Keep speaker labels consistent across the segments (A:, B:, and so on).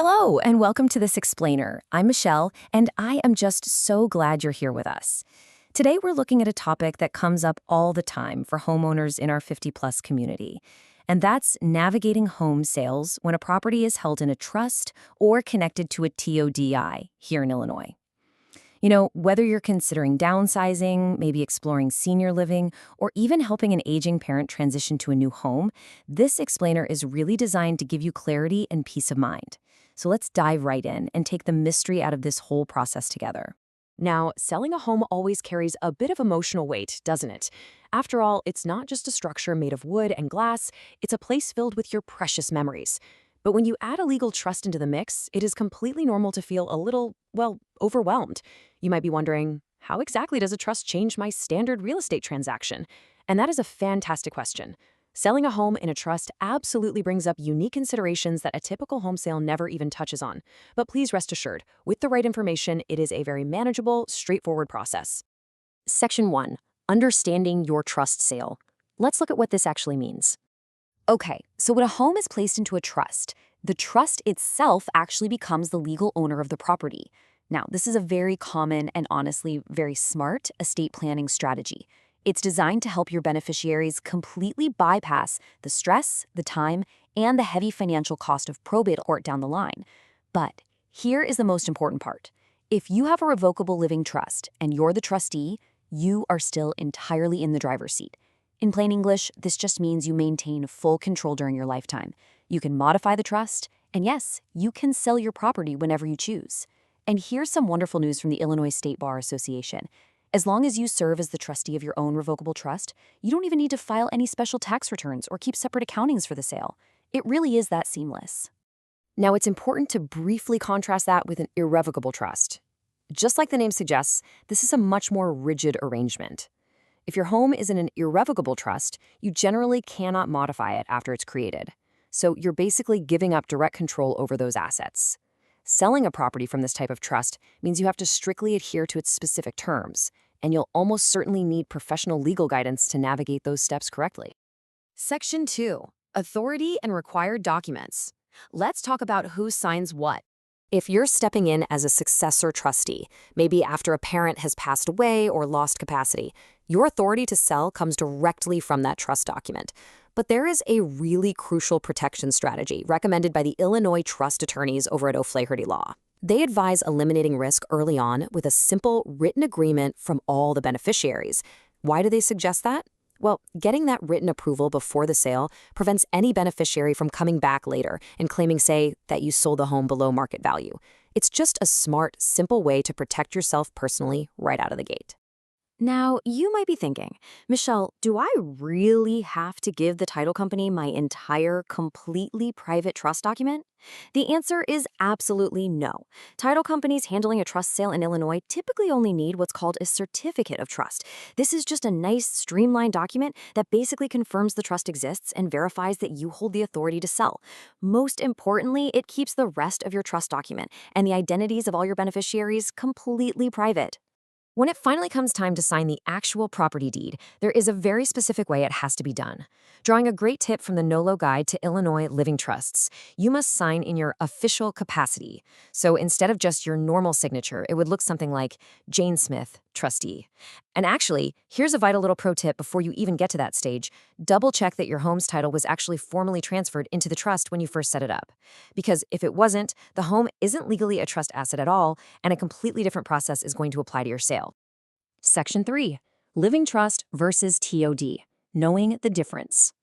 A: Hello, and welcome to This Explainer. I'm Michelle, and I am just so glad you're here with us. Today, we're looking at a topic that comes up all the time for homeowners in our 50-plus community, and that's navigating home sales when a property is held in a trust or connected to a TODI here in Illinois. You know, whether you're considering downsizing, maybe exploring senior living, or even helping an aging parent transition to a new home, this explainer is really designed to give you clarity and peace of mind. So let's dive right in and take the mystery out of this whole process together.
B: Now, selling a home always carries a bit of emotional weight, doesn't it? After all, it's not just a structure made of wood and glass, it's a place filled with your precious memories. But when you add a legal trust into the mix, it is completely normal to feel a little, overwhelmed. You might be wondering, how exactly does a trust change my standard real estate transaction? And that is a fantastic question. Selling a home in a trust absolutely brings up unique considerations that a typical home sale never even touches on. But please rest assured, with the right information, it is a very manageable, straightforward process.
A: Section 1. Understanding your trust sale. Let's look at what this actually means. Okay, so when a home is placed into a trust, the trust itself actually becomes the legal owner of the property. Now, this is a very common and honestly very smart estate planning strategy. It's designed to help your beneficiaries completely bypass the stress, the time, and the heavy financial cost of probate court down the line. But here is the most important part. If you have a revocable living trust and you're the trustee, you are still entirely in the driver's seat. In plain English, this just means you maintain full control during your lifetime. You can modify the trust, and yes, you can sell your property whenever you choose. And here's some wonderful news from the Illinois State Bar Association. As long as you serve as the trustee of your own revocable trust, you don't even need to file any special tax returns or keep separate accountings for the sale. It really is that seamless. Now, it's important to briefly contrast that with an irrevocable trust. Just like the name suggests, this is a much more rigid arrangement. If your home is in an irrevocable trust, you generally cannot modify it after it's created. So you're basically giving up direct control over those assets. Selling a property from this type of trust means you have to strictly adhere to its specific terms, and you'll almost certainly need professional legal guidance to navigate those steps correctly.
B: Section 2. Authority and required documents. Let's talk about who signs what.
A: If you're stepping in as a successor trustee, maybe after a parent has passed away or lost capacity, your authority to sell comes directly from that trust document. But there is a really crucial protection strategy recommended by the Illinois trust attorneys over at O'Flaherty Law. They advise eliminating risk early on with a simple written agreement from all the beneficiaries. Why do they suggest that? Well, getting that written approval before the sale prevents any beneficiary from coming back later and claiming, say, that you sold the home below market value. It's just a smart, simple way to protect yourself personally right out of the gate. Now, you might be thinking, Michelle, do I really have to give the title company my entire, completely private trust document? The answer is absolutely no. Title companies handling a trust sale in Illinois typically only need what's called a certificate of trust. This is just a nice, streamlined document that basically confirms the trust exists and verifies that you hold the authority to sell. Most importantly, it keeps the rest of your trust document and the identities of all your beneficiaries completely private. When it finally comes time to sign the actual property deed, there is a very specific way it has to be done. Drawing a great tip from the NOLO Guide to Illinois Living Trusts, you must sign in your official capacity. So instead of just your normal signature, it would look something like Jane Smith, trustee. And actually, here's a vital little pro tip before you even get to that stage. Double check that your home's title was actually formally transferred into the trust when you first set it up. Because if it wasn't, the home isn't legally a trust asset at all, and a completely different process is going to apply to your sale. Section 3. Living Trust versus TOD. Knowing the difference.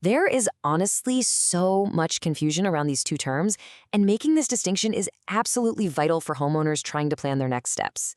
A: There is honestly so much confusion around these two terms, and making this distinction is absolutely vital for homeowners trying to plan their next steps.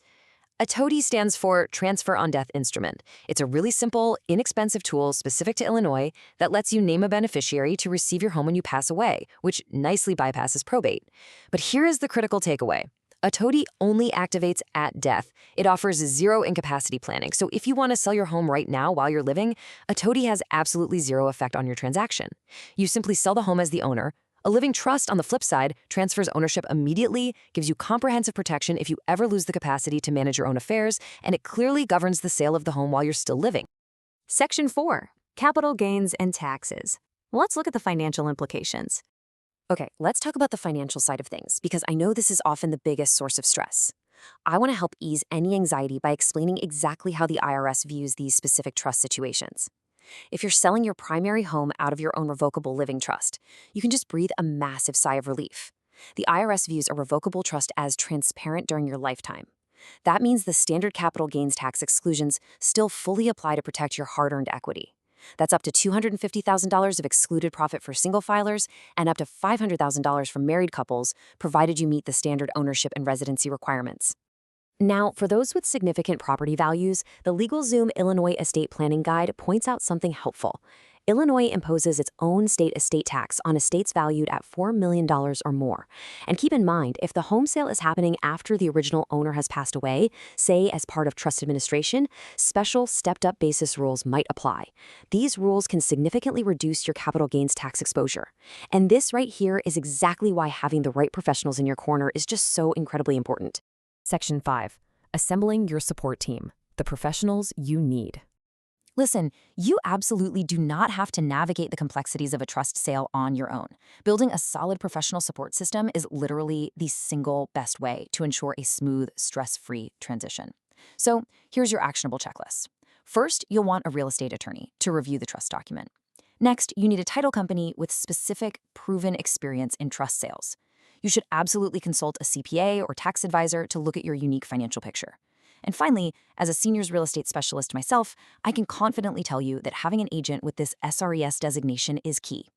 A: A TODI stands for Transfer on Death Instrument. It's a really simple, inexpensive tool specific to Illinois that lets you name a beneficiary to receive your home when you pass away, which nicely bypasses probate. But here is the critical takeaway. A TODI only activates at death. It offers zero incapacity planning, so if you want to sell your home right now while you're living, a TODI has absolutely zero effect on your transaction. You simply sell the home as the owner. A living trust, on the flip side, transfers ownership immediately, gives you comprehensive protection if you ever lose the capacity to manage your own affairs, and it clearly governs the sale of the home while you're still living. Section 4. Capital gains and taxes. Let's look at the financial implications.
B: Okay, let's talk about the financial side of things because I know this is often the biggest source of stress. I want to help ease any anxiety by explaining exactly how the IRS views these specific trust situations. If you're selling your primary home out of your own revocable living trust, you can just breathe a massive sigh of relief. The IRS views a revocable trust as transparent during your lifetime. That means the standard capital gains tax exclusions still fully apply to protect your hard earned equity. That's up to $250,000 of excluded profit for single filers and up to $500,000 for married couples, provided you meet the standard ownership and residency requirements. Now, for those with significant property values, the LegalZoom Illinois Estate Planning Guide points out something helpful. Illinois imposes its own state estate tax on estates valued at $4 million or more. And keep in mind, if the home sale is happening after the original owner has passed away, say as part of trust administration, special stepped-up basis rules might apply. These rules can significantly reduce your capital gains tax exposure. And this right here is exactly why having the right professionals in your corner is just so incredibly important.
A: Section 5. Assembling your support team. The professionals you need. Listen, you absolutely do not have to navigate the complexities of a trust sale on your own. Building a solid professional support system is literally the single best way to ensure a smooth, stress-free transition. So here's your actionable checklist. First, you'll want a real estate attorney to review the trust document. Next, you need a title company with specific, proven experience in trust sales. You should absolutely consult a CPA or tax advisor to look at your unique financial picture. And finally, as a seniors real estate specialist myself, I can confidently tell you that having an agent with this SRES designation is key.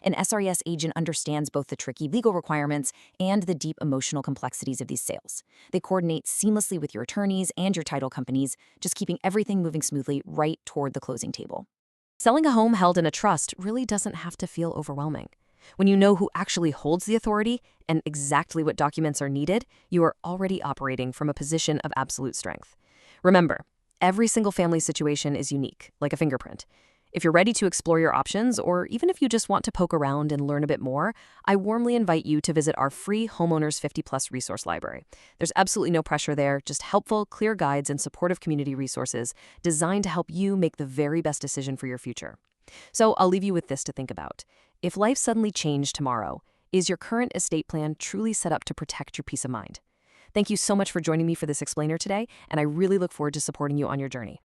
A: An SRES agent understands both the tricky legal requirements and the deep emotional complexities of these sales. They coordinate seamlessly with your attorneys and your title companies, just keeping everything moving smoothly right toward the closing table. Selling a home held in a trust really doesn't have to feel overwhelming. When you know who actually holds the authority and exactly what documents are needed, you are already operating from a position of absolute strength. Remember, every single family situation is unique, like a fingerprint. If you're ready to explore your options, or even if you just want to poke around and learn a bit more, I warmly invite you to visit our free Homeowners 50+ resource library. There's absolutely no pressure there, just helpful, clear guides and supportive community resources designed to help you make the very best decision for your future. So I'll leave you with this to think about. If life suddenly changed tomorrow, is your current estate plan truly set up to protect your peace of mind? Thank you so much for joining me for this explainer today, and I really look forward to supporting you on your journey.